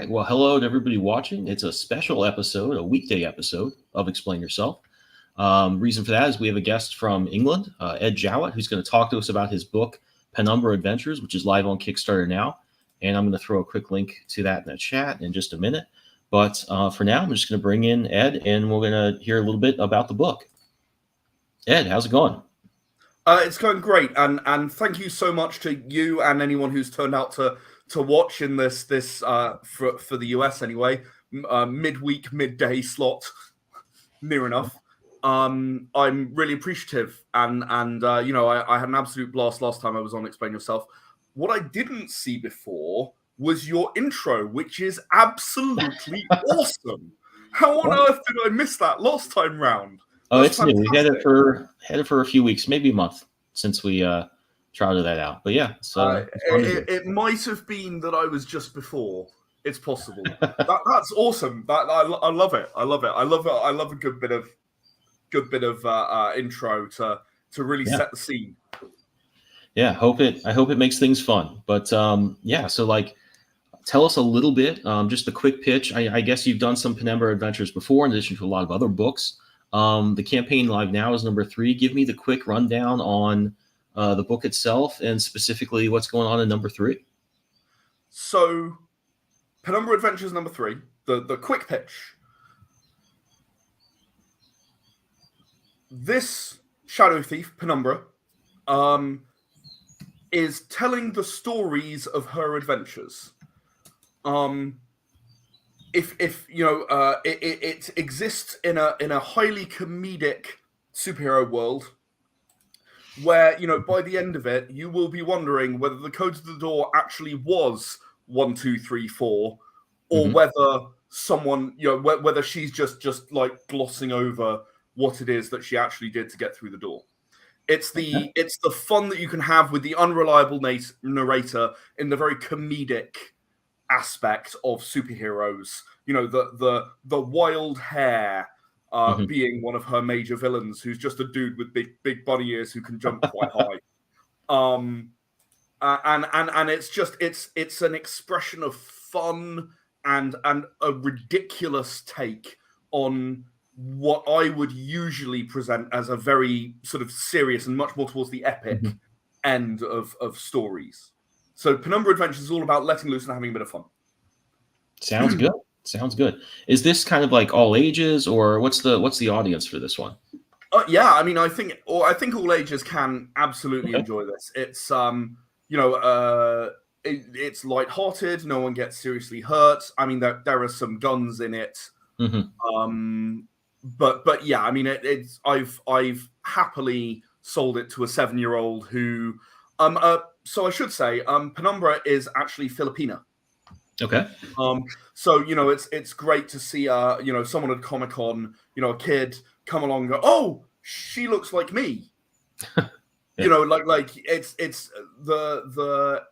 right. Well, hello to everybody watching. It's a special episode, a weekday episode of Explain Yourself. Reason for that is we have a guest from England, Ed Jowett, who's going to talk to us about his book, Penumbra Adventures, which is live on Kickstarter now. And I'm going to throw a quick link to that in the chat in just a minute. But for now, I'm just going to bring in Ed, and we're going to hear a little bit about the book. Ed, how's it going? It's going great, and thank you so much to you and anyone who's turned out to watch in this for the US anyway, midweek, midday slot, near enough. I'm really appreciative, and I had an absolute blast last time I was on Explain Yourself. What I didn't see before was your intro, which is absolutely awesome. How on earth did I miss that last time round? Oh, it's new. We had it for a few weeks, maybe a month since we trotted that out. But yeah, so it might have been that I was just before. It's possible. That's awesome. I love it. I love it. I love a good bit of intro to really set the scene. Yeah, I hope it makes things fun. But so like, tell us a little bit, just a quick pitch. I guess you've done some Penumbra Adventures before, in addition to a lot of other books. The campaign live now is number 3. Give me the quick rundown on the book itself and specifically what's going on in number 3. So, Penumbra Adventures number 3, the quick pitch. This shadow thief, Penumbra, is telling the stories of her adventures. It exists in a highly comedic superhero world where, by the end of it, you will be wondering whether the code to the door actually was 1, 2, 3, 4, or whether someone, whether she's just like glossing over what it is that she actually did to get through the door. It's the fun that you can have with the unreliable narrator in the very comedic aspect of superheroes. The wild hair being one of her major villains, who's just a dude with big bunny ears who can jump quite high. And it's an expression of fun and a ridiculous take on what I would usually present as a very sort of serious and much more towards the epic end of stories. So Penumbra Adventures is all about letting loose and having a bit of fun. Sounds good. Sounds good. Is this kind of like all ages, or what's the audience for this one? Yeah, I mean, I think all ages can absolutely enjoy this. It's it's lighthearted. No one gets seriously hurt. I mean, there are some guns in it. But yeah, I mean, I've happily sold it to a 7-year-old who, so I should say, Penumbra is actually Filipina. Okay. So it's great to see someone at Comic-Con, a kid come along and go, oh, she looks like me. Like it's the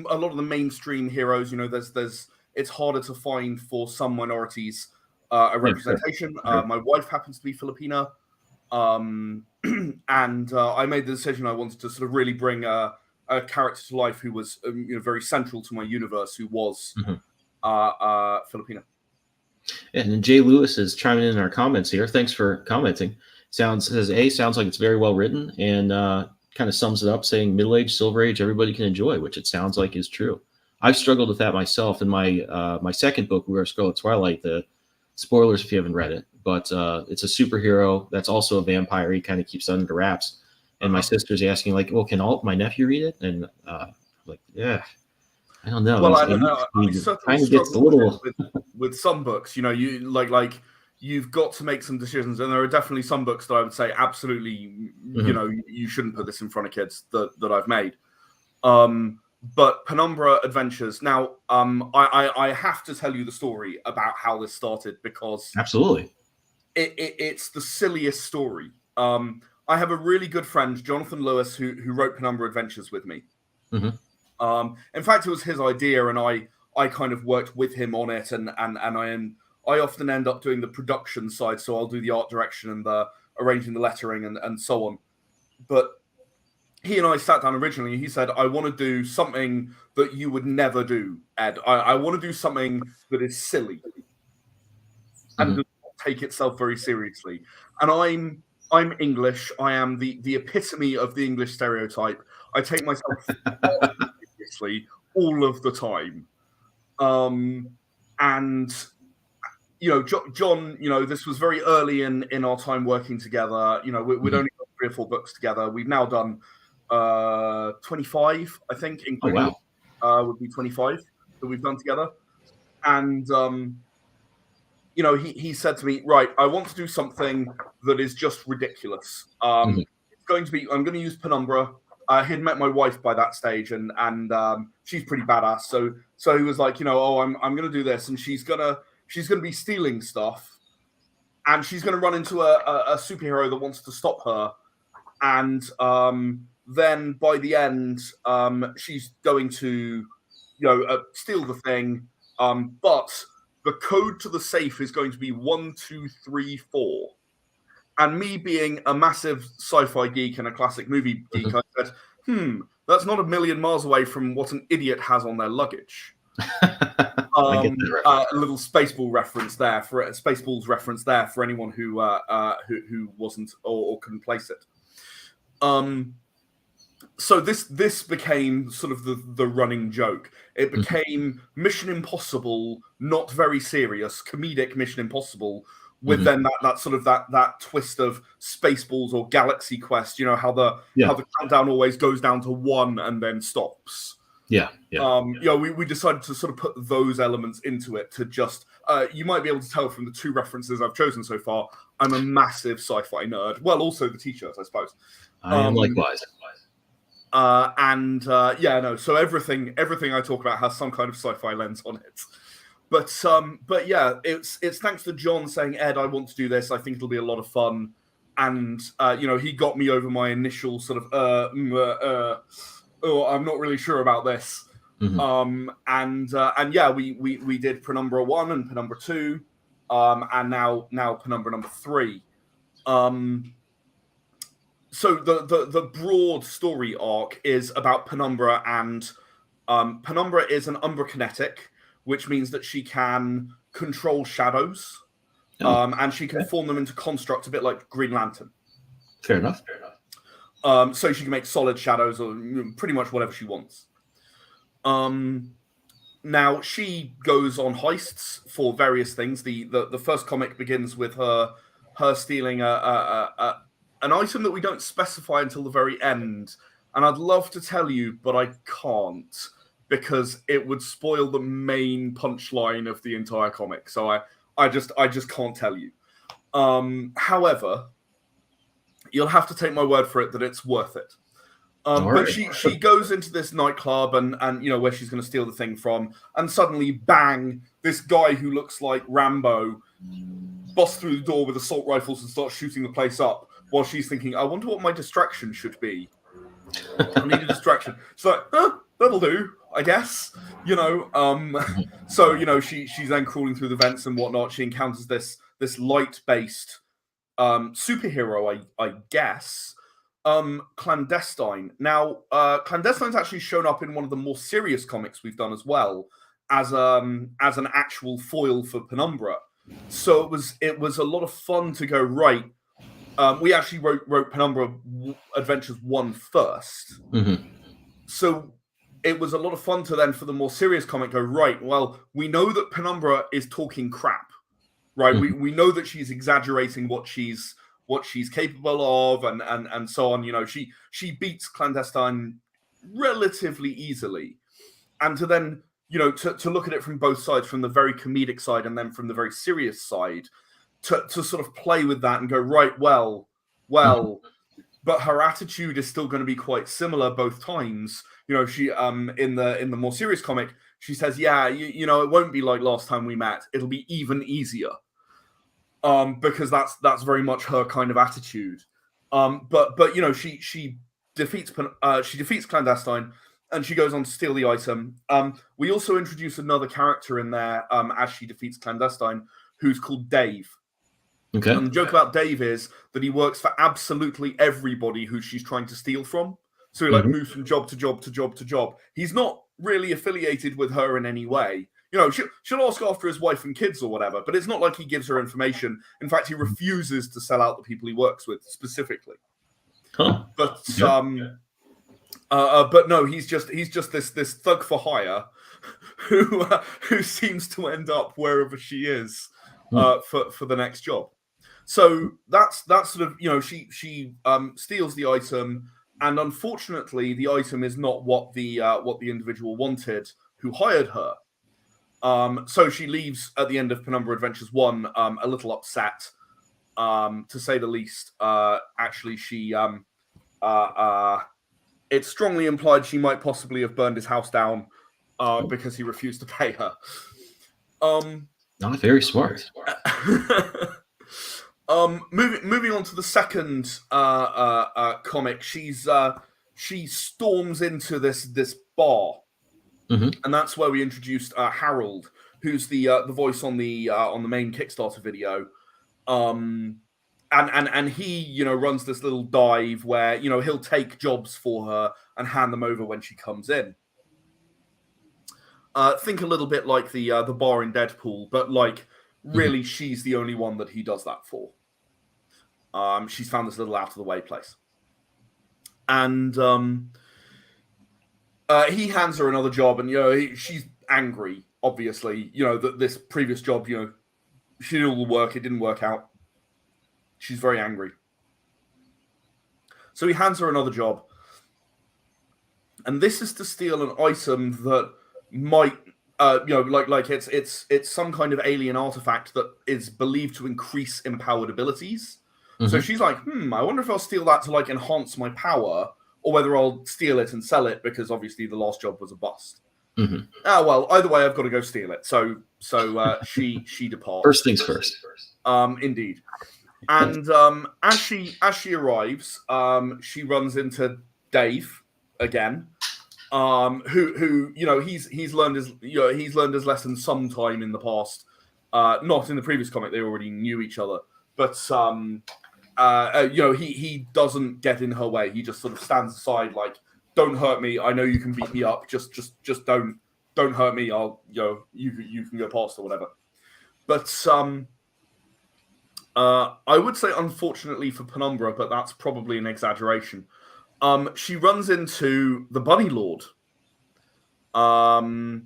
a lot of the mainstream heroes, it's harder to find for some minorities a representation. My wife happens to be Filipina, and I made the decision I wanted to sort of really bring a character to life who was very central to my universe, who was Filipina. And then Jay Lewis is chiming in our comments here. Thanks for commenting. Sounds like it's very well written, and kind of sums it up, saying middle age, silver age, everybody can enjoy, which it sounds like is true. I've struggled with that myself in my second book, We Are Scarlet Twilight. The spoilers if you haven't read it, but it's a superhero that's also a vampire. He kind of keeps it under wraps. And my sister's asking, like, well, can my nephew read it? And like, yeah, I don't know. Well, I don't know. I certainly struggle with some books. You like you've got to make some decisions, and there are definitely some books that I would say absolutely, you shouldn't put this in front of kids that I've made. But Penumbra Adventures. Now, I have to tell you the story about how this started, because absolutely, it's the silliest story. I have a really good friend, Jonathan Lewis, who wrote Penumbra Adventures with me. In fact, it was his idea, and I kind of worked with him on it, and I often end up doing the production side, so I'll do the art direction and the arranging the lettering and so on. But he and I sat down originally. He said, "I want to do something that you would never do, Ed. I want to do something that is silly and does not take itself very seriously." And I'm English. I am the epitome of the English stereotype. I take myself seriously all of the time. And John, this was very early in our time working together. We'd only done 3 or 4 books together. We've now done 25, I think, including would be 25 that we've done together. And he said to me, "Right, I want to do something that is just ridiculous. It's going to be. I'm going to use Penumbra." He'd met my wife by that stage, and she's pretty badass. So he was like, I'm going to do this, and she's gonna be stealing stuff, and she's going to run into a superhero that wants to stop her, and then by the end, she's going to steal the thing, but the code to the safe is going to be 1, 2, 3, 4. And me being a massive sci-fi geek and a classic movie geek, I said, that's not a million miles away from what an idiot has on their luggage. A little Spaceball reference there Spaceballs reference there for anyone who wasn't or couldn't place it. So this became sort of the running joke. It became Mission Impossible, not very serious, comedic Mission Impossible, with then that sort of that twist of Spaceballs or Galaxy Quest. How the countdown always goes down to 1 and then stops. We decided to sort of put those elements into it to just. You might be able to tell from the 2 references I've chosen so far. I'm a massive sci-fi nerd. Well, also the T-shirts, I suppose. I am likewise. So everything I talk about has some kind of sci-fi lens on it. But yeah, it's thanks to John saying, "Ed, I want to do this. I think it'll be a lot of fun." And he got me over my initial sort of I'm not really sure about this. And we did Penumbra 1 and Penumbra 2, and now Penumbra number 3. So the broad story arc is about Penumbra, and Penumbra is an Umbra-kinetic, which means that she can control shadows, and she can form them into constructs, a bit like Green Lantern. Fair enough. So she can make solid shadows or pretty much whatever she wants. Now she goes on heists for various things. The first comic begins with her stealing an item that we don't specify until the very end, and I'd love to tell you, but I can't, because it would spoil the main punchline of the entire comic. So I just can't tell you. However, you'll have to take my word for it that it's worth it. But she goes into this nightclub and where she's going to steal the thing from, and suddenly, bang! This guy who looks like Rambo busts through the door with assault rifles and starts shooting the place up. While she's thinking, I wonder what my distraction should be. I need a distraction. So that'll do, I guess. So she's then crawling through the vents and whatnot. She encounters this light-based superhero, I guess. Clandestine. Now, Clandestine's actually shown up in one of the more serious comics we've done as well, as an actual foil for Penumbra. So it was a lot of fun to go, right. We actually wrote Penumbra Adventures 1 first. So it was a lot of fun to then, for the more serious comic, go, right, well, we know that Penumbra is talking crap, right? We know that she's exaggerating what she's capable of, and so on. She beats Clandestine relatively easily. And to then, to look at it from both sides, from the very comedic side and then from the very serious side, to sort of play with that and go, right, well, but her attitude is still going to be quite similar both times. She in the more serious comic, she says, yeah, it won't be like last time we met. It'll be even easier. Because that's very much her kind of attitude. But she defeats Clandestine, and she goes on to steal the item. We also introduce another character in there as she defeats Clandestine, who's called Dave. Okay. And the joke about Dave is that he works for absolutely everybody who she's trying to steal from. So he like moves from job to job to job to job. He's not really affiliated with her in any way. You know, she'll ask after his wife and kids or whatever, but it's not like he gives her information. In fact, he refuses to sell out the people he works with specifically. Huh. But Yeah. but no, he's just this thug for hire who seems to end up wherever she is for the next job. So that's sort of, you know, she steals the item, and unfortunately, the item is not what the individual wanted who hired her. So she leaves at the end of Penumbra Adventures 1 a little upset, to say the least. Actually, she it's strongly implied she might possibly have burned his house down because he refused to pay her. Not very smart. Moving on to the second comic, she storms into this bar, and that's where we introduced Harold, who's the voice on the main Kickstarter video, and he, you know, runs this little dive where, you know, he'll take jobs for her and hand them over when she comes in. Think a little bit like the bar in Deadpool, but like really she's the only one that he does that for. She's found this little out of the way place, and he hands her another job, and, you know, she's angry. Obviously, you know, that this previous job, you know, she did all the work, it didn't work out. She's very angry. So he hands her another job, and this is to steal an item that might, you know, like it's some kind of alien artifact that is believed to increase empowered abilities. So she's like, I wonder if I'll steal that to like enhance my power, or whether I'll steal it and sell it, because obviously the last job was a bust. Well, either way, I've got to go steal it. So she departs. First things first. Indeed. And as she arrives, she runs into Dave again, who you know, he's learned his lesson sometime in the past. Not in the previous comic; they already knew each other. But you know, he doesn't get in her way. He just sort of stands aside, like, "Don't hurt me. I know you can beat me up. Just don't hurt me. I'll, you know, you can go past or whatever." But I would say, unfortunately for Penumbra, but that's probably an exaggeration. She runs into the Bunny Lord, and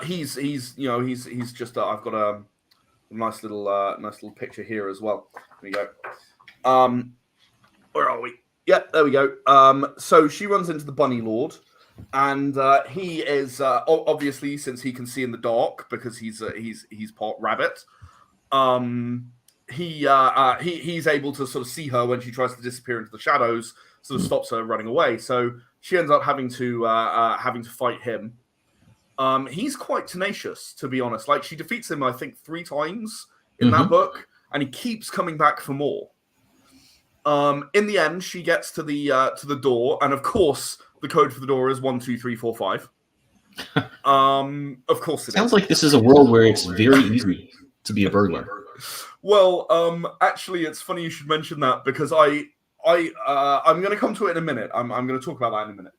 he's you know, he's just I've got a nice little picture here as well. There we go. Where are we? Yeah, there we go. So she runs into the Bunny Lord, and he is obviously, since he can see in the dark because he's part rabbit. He's able to sort of see her when she tries to disappear into the shadows, sort of stops her running away. So she ends up having to fight him. He's quite tenacious, to be honest. Like, she defeats him, I think, 3 times in that book, and he keeps coming back for more. In the end, she gets to the door, and of course, the code for the door is 1, 2, 3, 4, 5. Of course, it sounds like this is a world where it's very easy to be a burglar. Well, actually, it's funny you should mention that, because I'm going to come to it in a minute. I'm going to talk about that in a minute.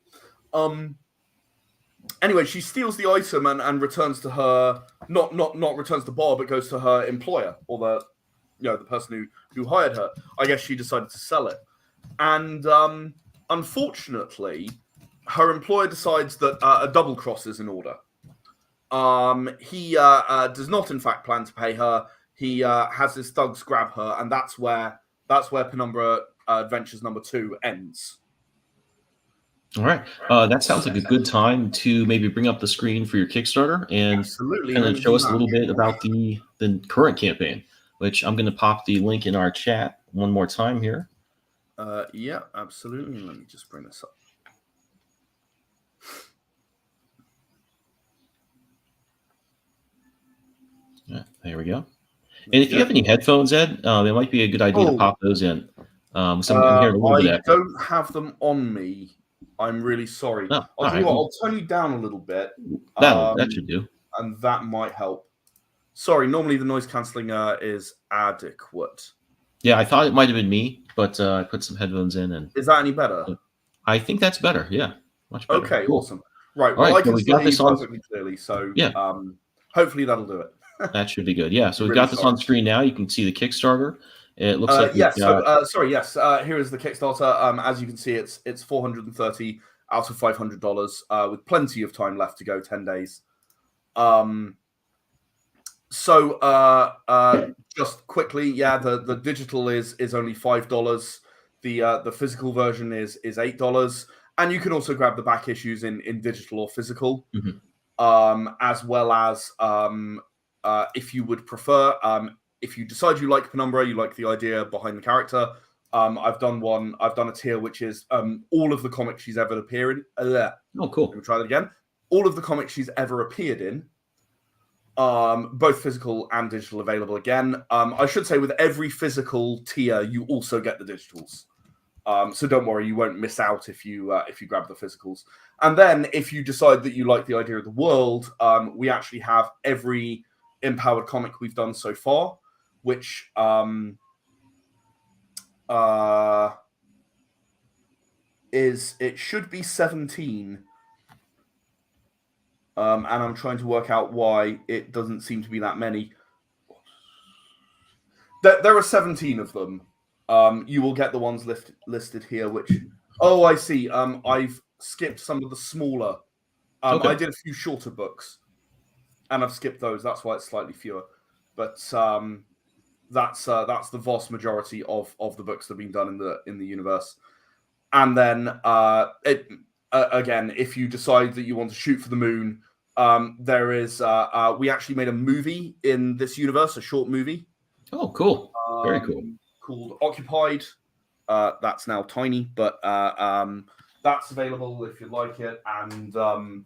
Anyway, she steals the item and returns to her, not returns to bar, but goes to her employer, or the person who hired her. I guess she decided to sell it, and unfortunately, her employer decides that a double cross is in order. He does not, in fact, plan to pay her. He has his thugs grab her, and that's where Penumbra Adventures number 2 ends. All right, that sounds like a good time to maybe bring up the screen for your Kickstarter and kind of show us a little bit about the current campaign, which I'm going to pop the link in our chat one more time here. Yeah, absolutely. Let me just bring this up. Yeah, there we go. And if you have any headphones, Ed, it might be a good idea to pop those in. I'm hearing a little bit of that. Don't have them on me. I'm really sorry. No, I'll tell you what, I'll turn you down a little bit. That should do. And that might help. Sorry, normally the noise cancelling is adequate. Yeah, I thought it might have been me, but I put some headphones in. And is that any better? I think that's better. Yeah, much better. Okay, Cool. awesome. Right. All Well, right, I so can we've still got hear you this on. perfectly clearly, so Yeah, hopefully that'll do it. that should be good. Yeah, so we've Really got this on sorry. screen now. You can see the Kickstarter. It looks like we've Yes. So, got. sorry. Yes. Here is the Kickstarter. As you can see, it's $430 out of $500, with plenty of time left to go. 10 days. So, just quickly, yeah, the digital is only $5. The physical version is $8, and you can also grab the back issues in digital or physical, Mhm. as well as if you would prefer, if you decide you like Penumbra, you like the idea behind the character. I've done a tier which is all of the comics she's ever appeared in. Let Oh, cool. me try that again. All of the comics she's ever appeared in. Both physical and digital available again. I should say with every physical tier, you also get the digitals. So don't worry, you won't miss out if you grab the physicals. And then if you decide that you like the idea of the world, we actually have every empowered comic we've done so far, which it should be 17. And I'm trying to work out why it doesn't seem to be that many. There are 17 of them. You will get the ones listed here, which... Oh, I see. I've skipped some of the smaller. Okay. I did a few shorter books, and I've skipped those. That's why it's slightly fewer. But that's the vast majority of the books that have been done in the universe. And then again, if you decide that you want to shoot for the moon, there is we actually made a movie in this universe, a short movie. Oh, cool. Very cool. Called Occupied. That's now tiny, but that's available if you like it, and all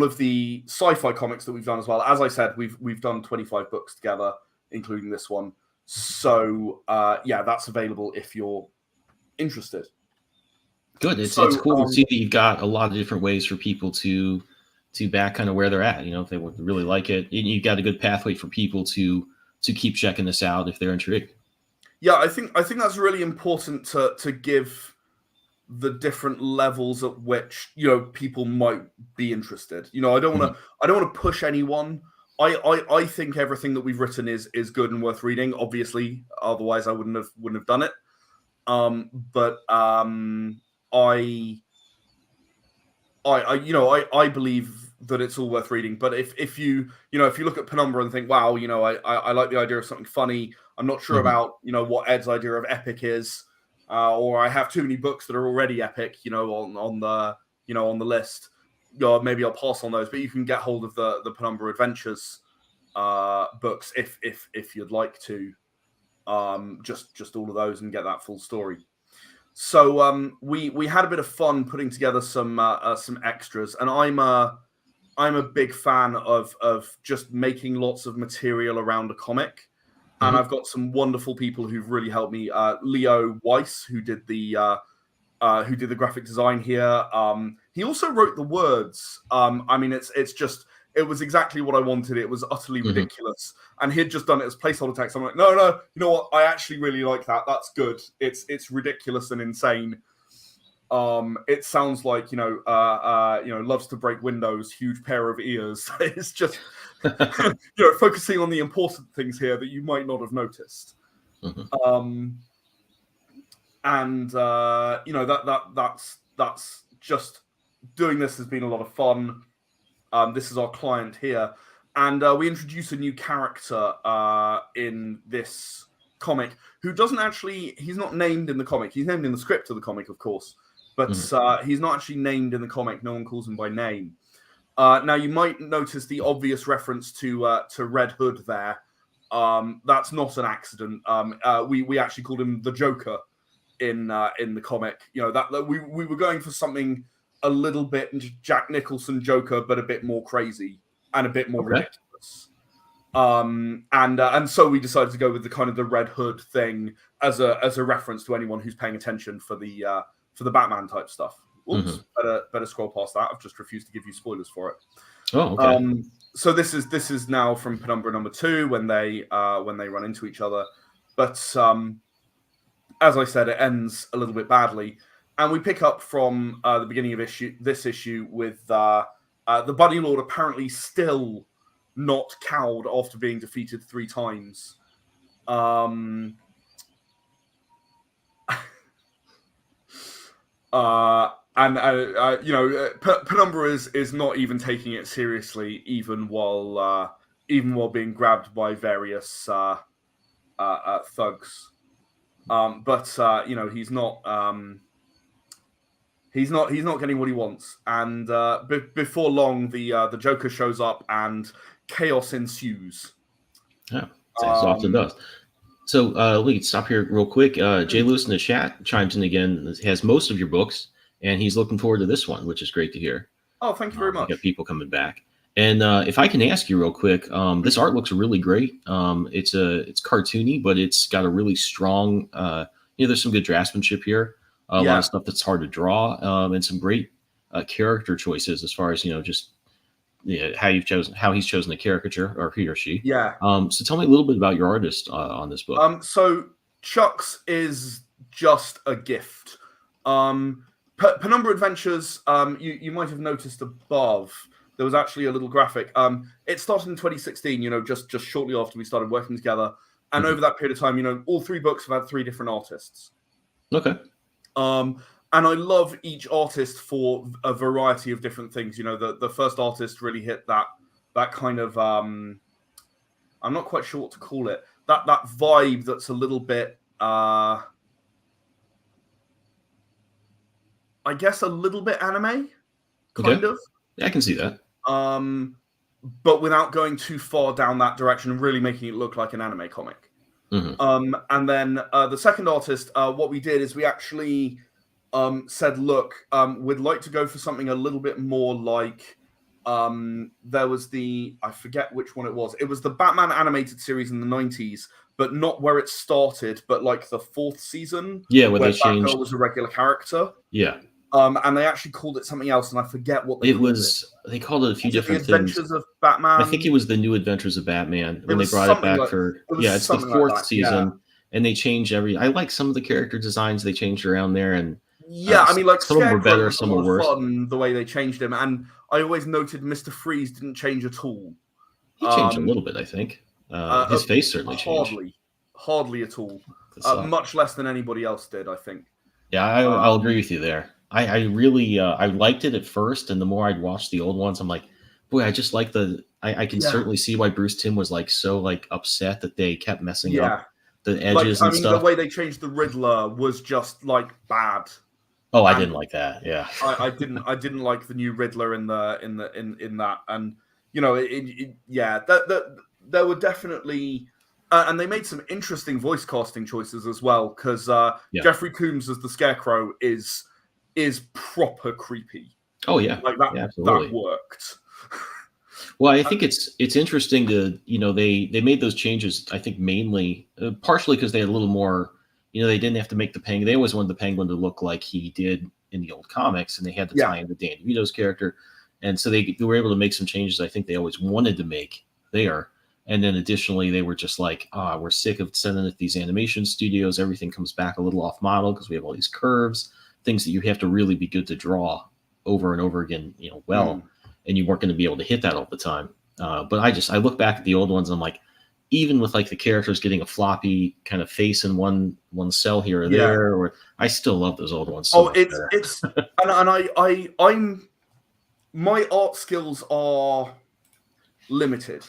of the sci-fi comics that we've done as well. As I said, we've done 25 books together, including this one. So yeah, that's available if you're interested. Good. It's cool to see that you've got a lot of different ways for people to back kind of where they're at. If they would really like it, you've got a good pathway for people to keep checking this out if they're intrigued. Yeah, I think that's really important to give the different levels at which people might be interested. I don't want to push anyone. I think everything that we've written is good and worth reading. Obviously, otherwise I wouldn't have done it. But I believe that it's all worth reading. But if you look at Penumbra and think, wow, I like the idea of something funny. I'm not sure about what Ed's idea of epic is, or I have too many books that are already epic, on the list. Maybe I'll pass on those. But you can get hold of the Penumbra Adventures books if you'd like to. Just all of those and get that full story. So we had a bit of fun putting together some extras, and I'm a big fan of just making lots of material around a comic, and I've got some wonderful people who've really helped me. Leo Weiss, who did the graphic design here. He also wrote the words. I mean, it was exactly what I wanted. It was utterly ridiculous. And he'd just done it as placeholder text. I'm like, no, you know what? I actually really like that. That's good. It's ridiculous and insane. It sounds like, loves to break windows, huge pair of ears. It's just, focusing on the important things here that you might not have noticed. That's just, doing this has been a lot of fun. This is our client here. And we introduce a new character in this comic who he's not named in the comic. He's named in the script of the comic, of course. But he's not actually named in the comic. No one calls him by name. Now, you might notice the obvious reference to Red Hood there. That's not an accident. We actually called him the Joker in the comic. That we were going for something a little bit Jack Nicholson Joker, but a bit more crazy and a bit more ridiculous. And so we decided to go with the kind of the Red Hood thing as a reference to anyone who's paying attention for the Batman type stuff. Oops, better scroll past that. I've just refused to give you spoilers for it. Oh, okay. So this is now from Penumbra number 2 when they run into each other. But as I said, it ends a little bit badly. And we pick up from the beginning of this issue with the Bunny Lord apparently still not cowed after being defeated 3 times. Penumbra is not even taking it seriously, even while being grabbed by various thugs. He's not getting what he wants, and before long, the Joker shows up and chaos ensues. Yeah, as often does. So we can stop here real quick. Jay Lewis in the chat chimes in again. Has most of your books, and he's looking forward to this one, which is great to hear. Oh, thank you very much. We got people coming back. And if I can ask you real quick, this art looks really great. It's cartoony, but it's got a really strong. There's some good draftsmanship here. A lot of stuff that's hard to draw, and some great character choices as far as just how he's chosen the caricature, or he or she. Yeah. So tell me a little bit about your artist on this book. So Chuck's is just a gift. Penumbra Adventures. You might have noticed above there was actually a little graphic. It started in 2016. Just shortly after we started working together, and over that period of time, all 3 books have had 3 different artists. Okay. And I love each artist for a variety of different things. The first artist really hit that kind of I'm not quite sure what to call it. That vibe that's a little bit I guess a little bit anime, kind of. Yeah, I can see that. But without going too far down that direction and really making it look like an anime comic. Mm-hmm. And then the second artist, what we did is we actually said, look, we'd like to go for something a little bit more like there was I forget which one it was. It was the Batman animated series in the 90s, but not where it started, but like the 4th season. Yeah, where they changed. Batgirl was a regular character. Yeah. And they actually called it something else, and I forget what they called it. They called it a few different things. The Adventures of Batman. I think it was the New Adventures of Batman when they brought it back it's the 4th season, and they changed I like some of the character designs they changed around there, and some of them were better, some were worse. Fun the way they changed him, and I always noted Mr. Freeze didn't change at all. He changed a little bit, I think. His face certainly changed. Hardly at all. Much less than anybody else did, I think. Yeah, I'll agree with you there. I really I liked it at first, and the more I'd watched the old ones, I'm like, boy, I just like I can certainly see why Bruce Timm was so upset that they kept messing up the edges and stuff. The way they changed the Riddler was just bad. Oh, I didn't like that. Yeah, I didn't like the new Riddler in that, and there were definitely. And they made some interesting voice casting choices as well, because Jeffrey Combs as the Scarecrow is proper creepy. Oh yeah, that worked. Well, I think it's interesting to they made those changes. I think mainly partially because they had a little more. They didn't have to make the Penguin. They always wanted the Penguin to look like he did in the old comics, and they had to tie in the Danny DeVito's character, and so they were able to make some changes. I think they always wanted to make there. And then additionally, they were just like, we're sick of sending it to these animation studios. Everything comes back a little off model because we have all these curves, things that you have to really be good to draw over and over again, and you weren't going to be able to hit that all the time. But I look back at the old ones and I'm like, even with the characters getting a floppy kind of face in one cell here or there, or I still love those old ones. It's and I'm my art skills are limited.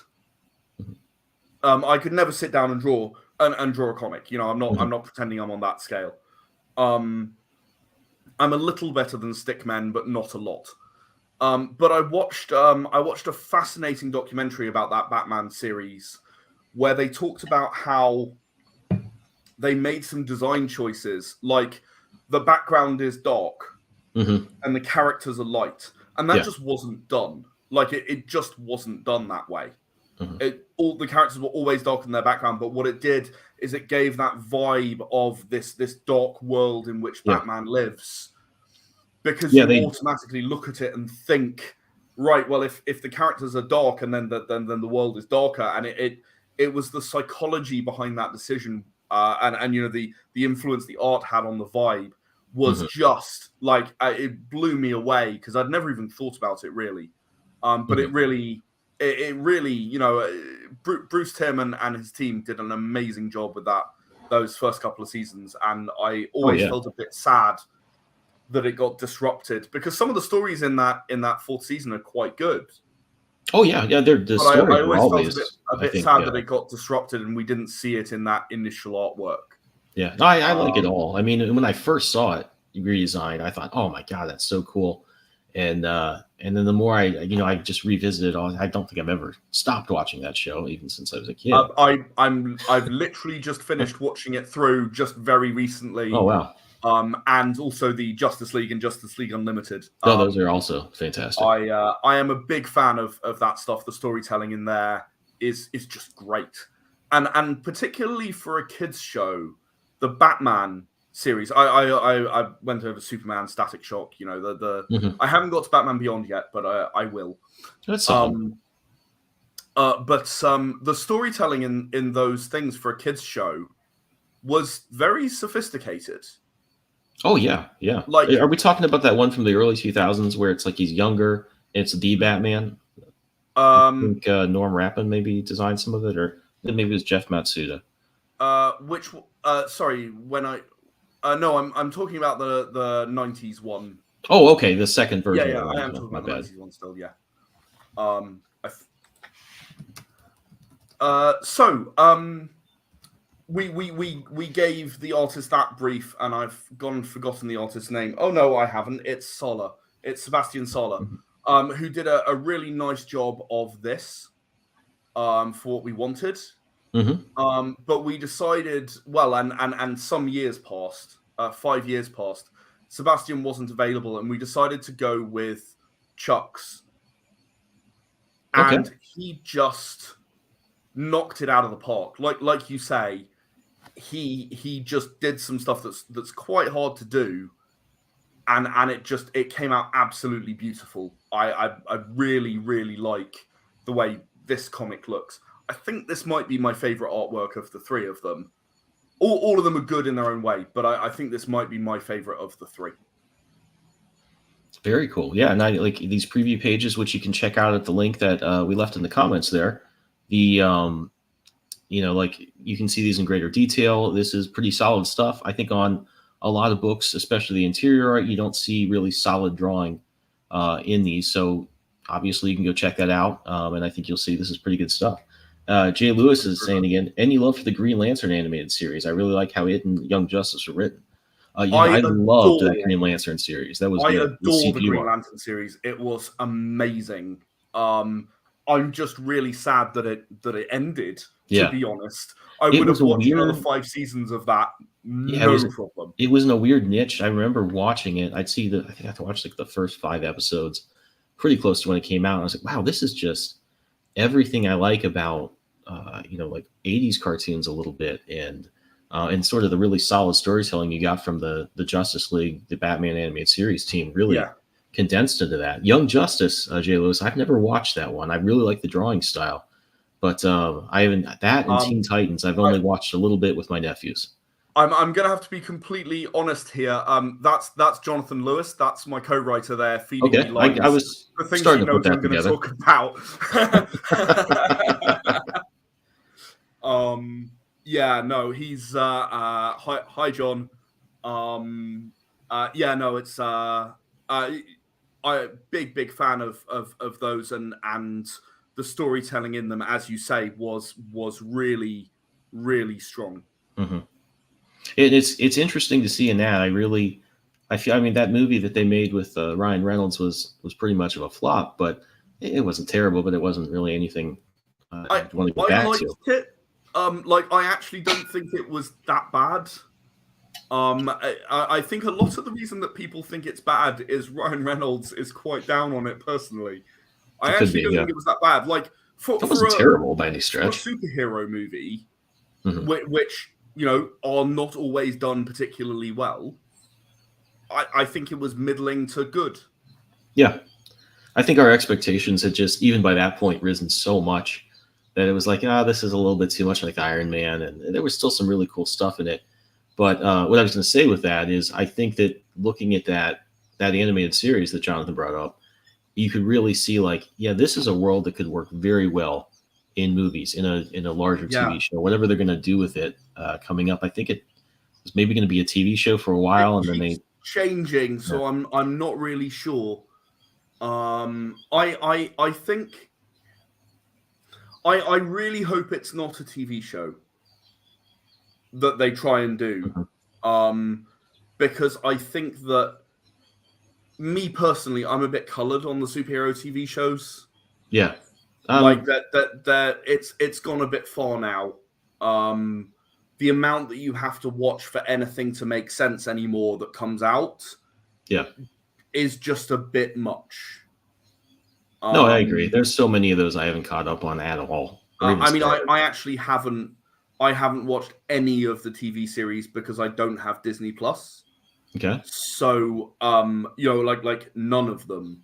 I could never sit down and draw a comic. I'm not pretending I'm on that scale. I'm a little better than Stickmen, but not a lot. But I watched a fascinating documentary about that Batman series where they talked about how they made some design choices, like the background is dark and the characters are light, and that just wasn't done. It just wasn't done that way. All the characters were always dark in their background, but what it did is it gave that vibe of this dark world in which Batman lives, because you automatically look at it and think, right, well, if the characters are dark and then the world is darker, and it was the psychology behind that decision and the influence the art had on the vibe was just like it blew me away because I'd never even thought about it really. But it really, Bruce Timm and his team did an amazing job with those first couple of seasons, and I always felt a bit sad that it got disrupted because some of the stories in that fourth season are quite good. Oh yeah, the stories I always always felt a bit sad that it got disrupted and we didn't see it in that initial artwork. Yeah, no, I like it all. I mean, when I first saw it redesigned, I thought, oh my god, that's so cool. And then the more I just revisited all. I don't think I've ever stopped watching that show, even since I was a kid. I've literally just finished watching it through just very recently. Oh wow. And also the Justice League and Justice League Unlimited. No, those are also fantastic. I am a big fan of that stuff. The storytelling in there is just great, and particularly for a kids show, the Batman series. I went over Superman, Static Shock. I haven't got to Batman Beyond yet, but I will. That's something. But the storytelling in those things for a kids show was very sophisticated. Oh yeah. Like, are we talking about that one from the early 2000s where it's like he's younger? It's the Batman. I think Norm Rapin maybe designed some of it, or maybe it was Jeff Matsuda. Sorry, no, I'm talking about the 90s one. Oh, okay, the second version. Yeah, I am talking about the 90s one still. Yeah. We gave the artist that brief, and I've forgotten the artist's name. Oh no, I haven't. It's Sola. It's Sebastian Sola, who did a really nice job of this, for what we wanted. But we decided, and some years passed, 5 years passed. Sebastian wasn't available, and we decided to go with Chuck's, and he just knocked it out of the park. Like you say. He just did some stuff that's quite hard to do, and it came out absolutely beautiful. I really like the way this comic looks. I think this might be my favorite artwork of the three of them. All of them are good in their own way, but I think this might be my favorite of the three. Very cool. Yeah, and I like these preview pages, which you can check out at the link that we left in the comments there. The like you can see these in greater detail. This is pretty solid stuff. I think on a lot of books, especially the interior art, you don't see really solid drawing in these. So obviously you can go check that out. And I think you'll see this is pretty good stuff. Jay Lewis is saying again, any love for the Green Lantern animated series? I really like how it and Young Justice were written. I loved that Green Lantern series. That was I adore the Green Lantern series. It was amazing. I'm just really sad that it ended. To be honed, I would have watched another 5 seasons of that. No problem. It was in a weird niche. I remember watching it. I think I had to watch like the first 5 episodes, pretty close to when it came out. And I was like, wow, this is just everything I like about like 80s cartoons a little bit, and sort of the really solid storytelling you got from the Justice League, the Batman animated series team, really condensed into that. Young Justice, Jay Lewis, I've never watched that one. I really like the drawing style. But I haven't that and Teen Titans. I've only watched a little bit with my nephews. I'm gonna have to be completely honest here. That's Jonathan Lewis. That's my co-writer there. Feeding me lines. I was the things starting you know I'm going to talk about. Yeah, no, he's hi John. Yeah, no, it's I big fan of those and. The storytelling in them, as you say, was really, really strong. Mm-hmm. It's interesting to see in that. I feel. I mean, that movie that they made with Ryan Reynolds was pretty much of a flop, but it wasn't terrible. But it wasn't really anything. I want to go back liked to it. I actually don't think it was that bad. I think a lot of the reason that people think it's bad is Ryan Reynolds is quite down on it personally. I actually don't think it was that bad. Like it wasn't terrible by any stretch. For a superhero movie, which are not always done particularly well, I think it was middling to good. Yeah, I think our expectations had just even by that point risen so much that it was like, this is a little bit too much like Iron Man, and there was still some really cool stuff in it. But what I was going to say with that is, I think that looking at that animated series that Jonathan brought up, you could really see like, yeah, this is a world that could work very well in movies, in a larger Yeah. TV show, whatever they're going to do with it coming up. I think it was maybe going to be a TV show for a while, and then they changing. So I'm not really sure. I think I really hope it's not a TV show that they try and do, because I think that, me personally, I'm a bit colored on the superhero TV shows. Yeah, like that it's gone a bit far now. The amount that you have to watch for anything to make sense anymore that comes out, is just a bit much. No, I agree. There's so many of those I haven't caught up on at all. I mean, I actually haven't watched any of the TV series because I don't have Disney Plus. Okay. So, like none of them.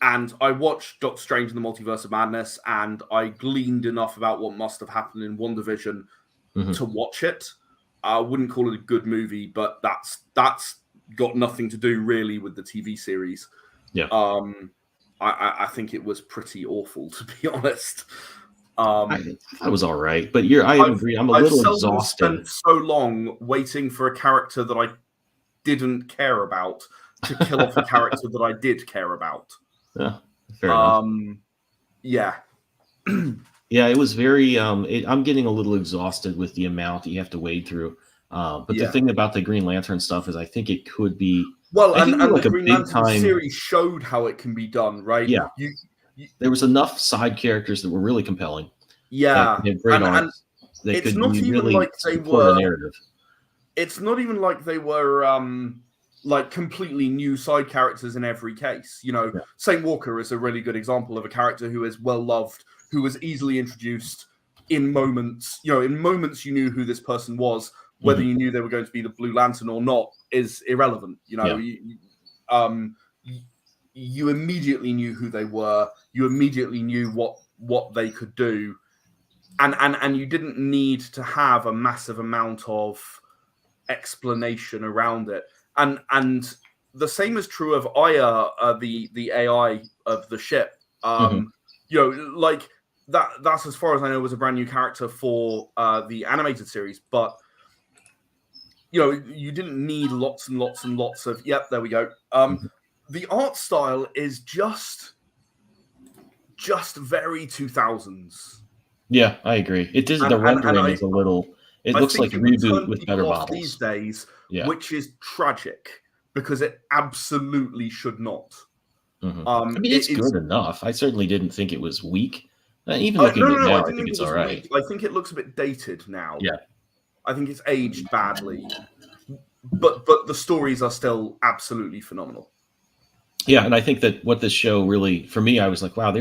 And I watched Doctor Strange in the Multiverse of Madness, and I gleaned enough about what must have happened in WandaVision to watch it. I wouldn't call it a good movie, but that's got nothing to do really with the TV series. Yeah. I think it was pretty awful, to be honest. I was all right, but I agree. I'm a little exhausted. Spent so long waiting for a character that I didn't care about to kill off a character that I did care about. Yeah, fair enough. Yeah. Yeah, it was very. I'm getting a little exhausted with the amount that you have to wade through. But the thing about the Green Lantern stuff is, I think it could be. Well, and like the Green Lantern series showed how it can be done, right? Yeah. There was enough side characters that were really compelling. Yeah, and it's not even really like they were. The narrative. It's not even like they were like completely new side characters in every case. Saint Walker is a really good example of a character who is well loved, who was easily introduced in moments. In moments you knew who this person was. Whether you knew they were going to be the Blue Lantern or not is irrelevant. You immediately knew who they were. You immediately knew what they could do, and you didn't need to have a massive amount of explanation around it. And the same is true of Aya, the AI of the ship. Like that's as far as I know was a brand new character for the animated series, but. You didn't need lots and lots and lots of. Yep, there we go. The art style is just very 2000s. Yeah, I agree. It is the rendering is a little. It looks like a reboot with better models these days, which is tragic because it absolutely should not. I mean, it's good enough. I certainly didn't think it was weak. Even looking at it now, I think it's all right. I think it looks a bit dated now. Yeah. I think it's aged badly, but the stories are still absolutely phenomenal. Yeah, and I think that what this show really, for me, I was like, wow,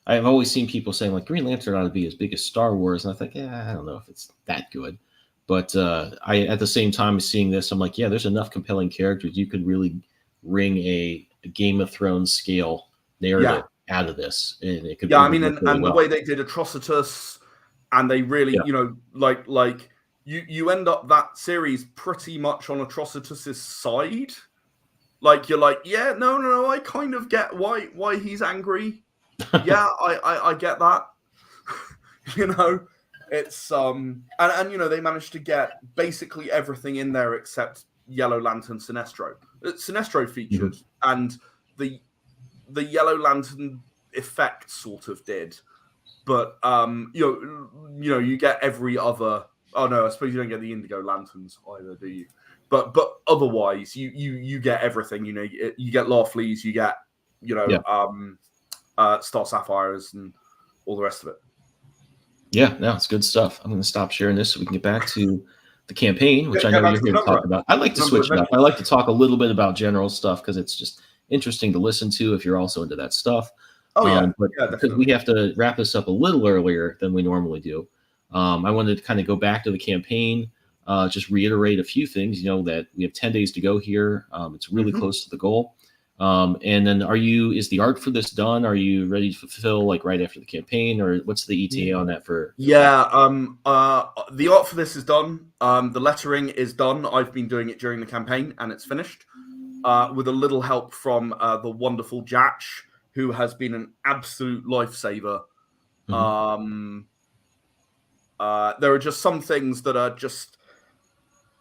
I've always seen people saying like Green Lantern ought to be as big as Star Wars, and I think, I don't know if it's that good. But I, at the same time, seeing this, I'm like, yeah, there's enough compelling characters. You could really wring a Game of Thrones scale narrative out of this, and it could. Yeah, I mean, and the way they did Atrocitus, and they really, like. You end up that series pretty much on Atrocitus's side. Like you're like, yeah, no, I kind of get why he's angry. Yeah, I get that. It's and they managed to get basically everything in there except Yellow Lantern Sinestro. Sinestro featured, and the Yellow Lantern effect sort of did, but you get every other. Oh no, I suppose you don't get the Indigo Lanterns either, do you? But otherwise, you get everything. You get Larfleeze, you get Star Sapphires, and all the rest of it. Yeah, no, it's good stuff. I'm going to stop sharing this so we can get back to the campaign, which I know you're here to talk about. I like to switch it up. I like to talk a little bit about general stuff because it's just interesting to listen to if you're also into that stuff. But because we have to wrap this up a little earlier than we normally do. I wanted to kind of go back to the campaign, just reiterate a few things, that we have 10 days to go here. It's really close to the goal. And then is the art for this done? Are you ready to fulfill like right after the campaign, or what's the ETA on that for? Yeah, the art for this is done. The lettering is done. I've been doing it during the campaign, and it's finished. With a little help from the wonderful Jatch, who has been an absolute lifesaver. Mhm. There are just some things that are just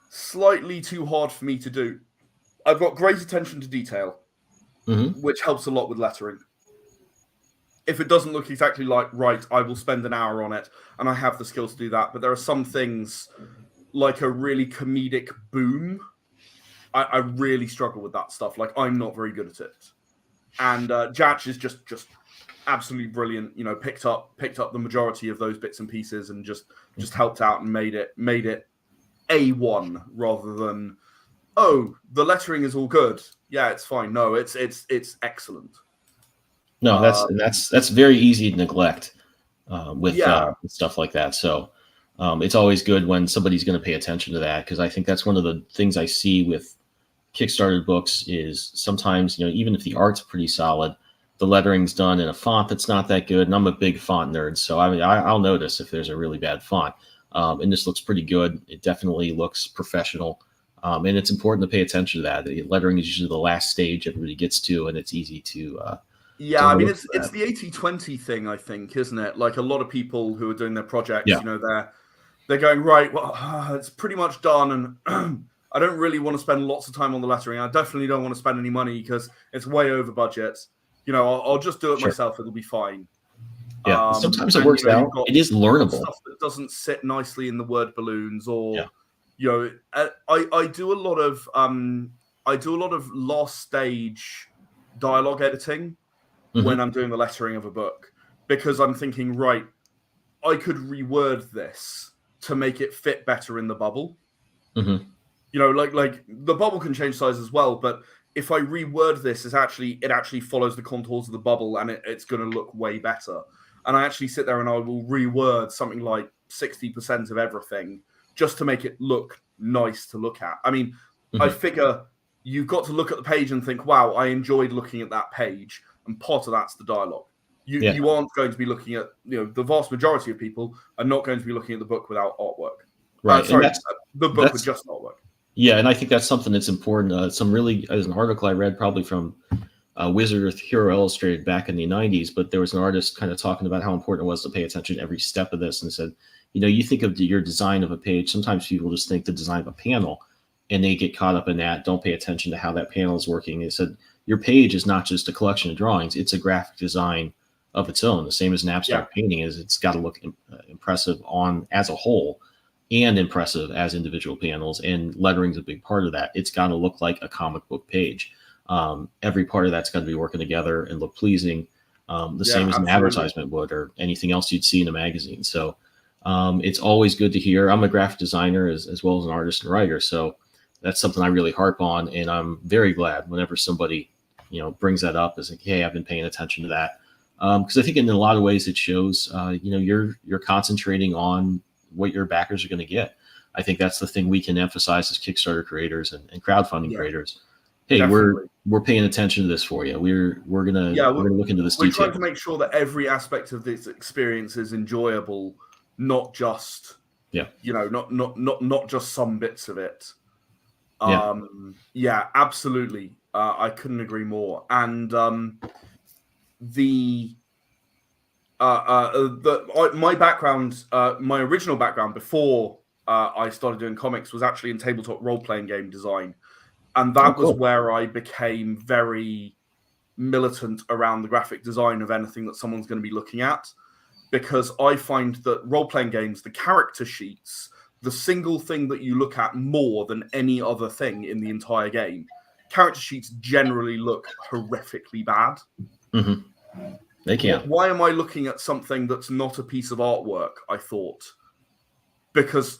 slightly too hard for me to do. I've got great attention to detail, Mhm. which helps a lot with lettering. If it doesn't look exactly like right, I will spend an hour on it, and I have the skills to do that. But there are some things, like a really comedic boom, I really struggle with that stuff. Like, I'm not very good at it. And Jatch is just absolutely brilliant. You know, picked up the majority of those bits and pieces, and just helped out and made it A1 rather than, oh, the lettering is all good. Yeah, it's fine. No, it's excellent. No, that's very easy to neglect with Yeah, stuff like that. So it's always good when somebody's going to pay attention to that, because I think that's one of the things I see with Kickstarter books is sometimes, even if the art's pretty solid, the lettering's done in a font that's not that good. And I'm a big font nerd, so I mean, I'll notice if there's a really bad font. And this looks pretty good. It definitely looks professional. And it's important to pay attention to that. The lettering is usually the last stage everybody gets to, and it's easy to yeah. I mean, overlook it's that. the 80/20 thing, I think, isn't it? Like, a lot of people who are doing their projects, Yeah, you know, they're going, right, well, it's pretty much done, and I don't really want to spend lots of time on the lettering. I definitely don't want to spend any money because it's way over budget. You know, I'll just do it sure. myself. It'll be fine. Yeah, sometimes it And, you works know, out. It is you've got learnable. stuff that doesn't sit nicely in the word balloons, Yeah. or, you know, I do a lot of last stage dialogue editing when Hmm. I'm doing the lettering of a book, because I'm thinking, right, I could reword this to make it fit better in the bubble. Hmm. You know, like the bubble can change size as well, but if I reword this, it actually follows the contours of the bubble, and it's going to look way better. And I actually sit there and I will reword something like 60% of everything just to make it look nice to look at. I mean, I Hmm. figure you've got to look at the page and think, wow, I enjoyed looking at that page, and part of that's the dialogue. Yeah. You aren't going to be looking at, you know, the vast majority of people are not going to be looking at the book without artwork. Right. And Sorry, the book with that's just artwork. yeah, and I think that's something that's important. As an article I read probably from Wizard or Hero Illustrated back in the 90s, but there was an artist kind of talking about how important it was to pay attention to every step of this, and said, you think of your design of a page. Sometimes people just think the design of a panel, and they get caught up in that, don't pay attention to how that panel is working. They said your page is not just a collection of drawings; it's a graphic design of its own. The same as an Yeah. abstract painting is; it's got to look impressive on as a whole and impressive as individual panels. And lettering is a big part of that. It's got to look like a comic book page. Every part of that's got to be working together and look pleasing, the Yeah, same as an absolutely. advertisement would, or anything else you'd see in a magazine. So it's always good to hear. I'm a graphic designer as well as an artist and writer, so that's something I really harp on, and I'm very glad whenever somebody brings that up, is like, hey, I've been paying attention to that, because I think in a lot of ways it shows you're concentrating on what your backers are going to get. I think that's the thing we can emphasize as Kickstarter creators and crowdfunding Yeah, creators. Hey, definitely. we're paying attention to this for you. We're gonna Yeah, we're gonna look into this we're trying detail. to make sure that every aspect of this experience is enjoyable, not just, Yeah, you know, not just some bits of it. yeah. Yeah, absolutely. I couldn't agree more. And the my background, my original background before I started doing comics, was actually in tabletop role playing game design, and Oh, that was cool. where I became very militant around the graphic design of anything that someone's going to be looking at, because I find that role playing games, the character sheets, the single thing that you look at more than any other thing in the entire game, character sheets generally look horrifically bad. Hmm. They can. Why am I looking at something that's not a piece of artwork? I thought, because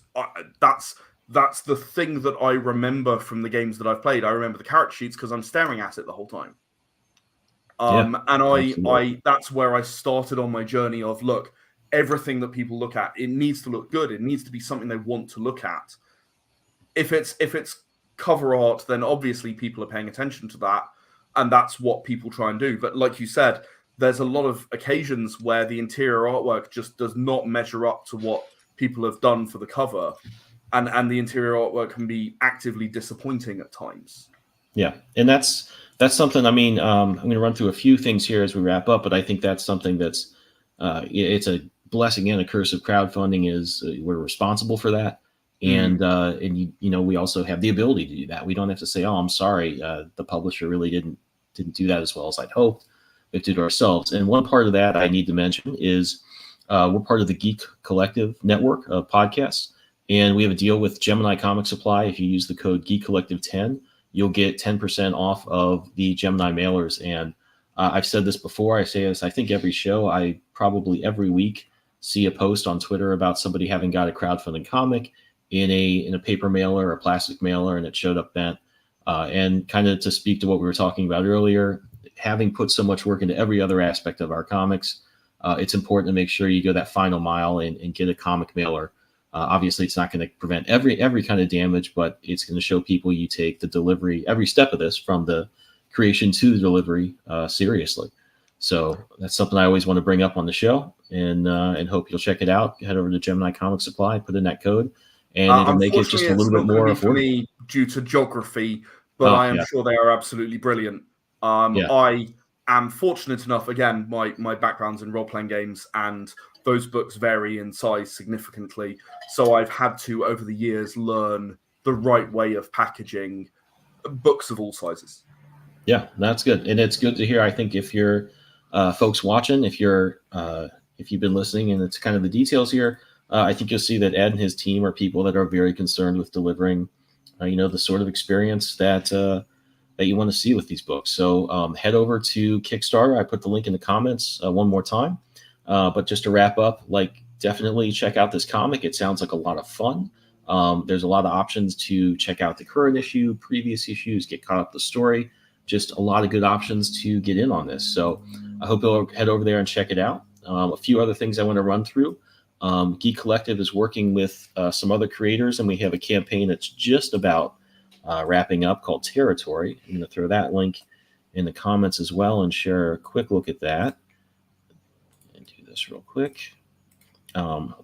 that's the thing that I remember from the games that I've played. I remember the character sheets because I'm staring at it the whole time. Yeah, And absolutely. I that's where I started on my journey of, look, everything that people look at, it needs to look good. It needs to be something they want to look at. If it's cover art, then obviously people are paying attention to that. and that's what people try and do. But like you said, there's a lot of occasions where the interior artwork just does not measure up to what people have done for the cover, and the interior artwork can be actively disappointing at times. Yeah, and that's something. I mean, I'm going to run through a few things here as we wrap up, but I think that's something that's it's a blessing and a curse of crowdfunding. Is we're responsible for that, and we also have the ability to do that. We don't have to say, "Oh, I'm sorry, the publisher really didn't do that as well as I'd hoped." We have to do it ourselves. And one part of that I need to mention is we're part of the Geek Collective network of podcasts, and we have a deal with Gemini Comic Supply. If you use the code Geek Collective 10. You'll get 10% off of the Gemini mailers. And I've said this before. I say this, I think every show. I probably every week see a post on Twitter about somebody having got a crowdfunding comic in a paper mailer or a plastic mailer, and it showed up bent. And kind of to speak to what we were talking about earlier, having put so much work into every other aspect of our comics, it's important to make sure you go that final mile and get a comic mailer. Obviously, it's not going to prevent every kind of damage, but it's going to show people you take the delivery, every step of this, from the creation to the delivery, seriously. So that's something I always want to bring up on the show, and hope you'll check it out. Head over to Gemini Comic Supply, put in that code, and it'll make it just a little bit more affordable. Me due to geography, but I am sure they are absolutely brilliant. I am fortunate enough, again, my background's in role-playing games, and those books vary in size significantly. So I've had to, over the years, learn the right way of packaging books of all sizes. Yeah, that's good. And it's good to hear. I think if you're folks watching, if you've been listening and it's kind of the details here, I think you'll see that Ed and his team are people that are very concerned with delivering, the sort of experience that you want to see with these books. So head over to Kickstarter. I put the link in the comments one more time. But just to wrap up, definitely check out this comic. It sounds like a lot of fun. There's a lot of options to check out the current issue, previous issues, get caught up the story. Just a lot of good options to get in on this. So I hope you'll head over there and check it out. A few other things I want to run through. Geek Collective is working with some other creators, and we have a campaign that's just about wrapping up called Territory. I'm going to throw that link in the comments as well and share a quick look at that. This real quick.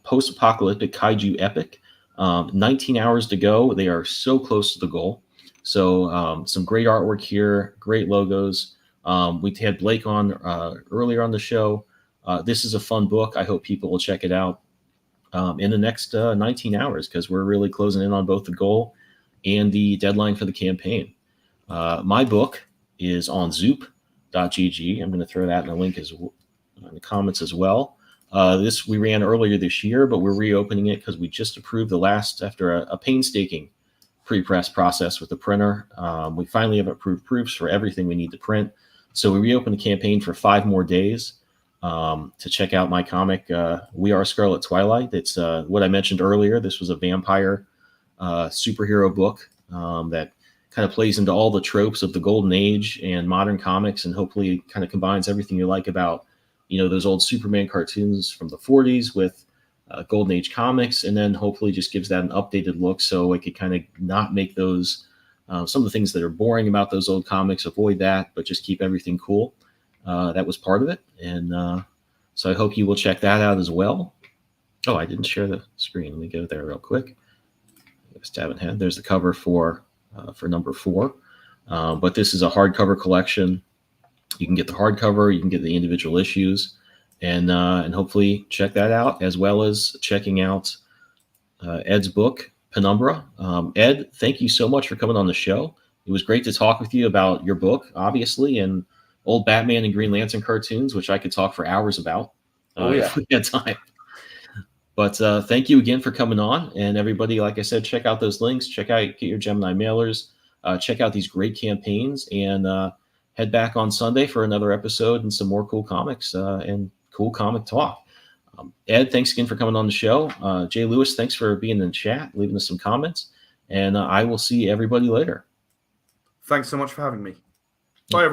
Post-apocalyptic kaiju epic. 19 hours to go. They are so close to the goal. So some great artwork here, great logos. We had Blake on earlier on the show. This is a fun book. I hope people will check it out in the next 19 hours, because we're really closing in on both the goal and the deadline for the campaign. My book is on zoop.gg. I'm going to throw that in the link in the comments as well. This we ran earlier this year, but we're reopening it because we just approved the last, after a painstaking pre-press process with the printer. We finally have approved proofs for everything we need to print. So we reopened the campaign for 5 more days to check out my comic, We Are Scarlet Twilight. It's what I mentioned earlier. This was a vampire superhero book that kind of plays into all the tropes of the golden age and modern comics, and hopefully kind of combines everything you like about those old Superman cartoons from the 40s with golden age comics, and then hopefully just gives that an updated look, so it could kind of not make those some of the things that are boring about those old comics, avoid that, but just keep everything cool. That was part of it, and so I hope you will check that out as well. Oh, I didn't share the screen. Let me go there real quick. Stab ahead. There's the cover for number 4. But this is a hardcover collection. You can get the hardcover, you can get the individual issues, and hopefully check that out, as well as checking out Ed's book, Penumbra. Ed, thank you so much for coming on the show. It was great to talk with you about your book, obviously, and old Batman and Green Lantern cartoons, which I could talk for hours about if we had time. But thank you again for coming on. And everybody, like I said, check out those links. Get your Gemini mailers. Check out these great campaigns, and head back on Sunday for another episode and some more cool comics and cool comic talk. Ed, thanks again for coming on the show. Jay Lewis, thanks for being in the chat, leaving us some comments. And I will see everybody later. Thanks so much for having me.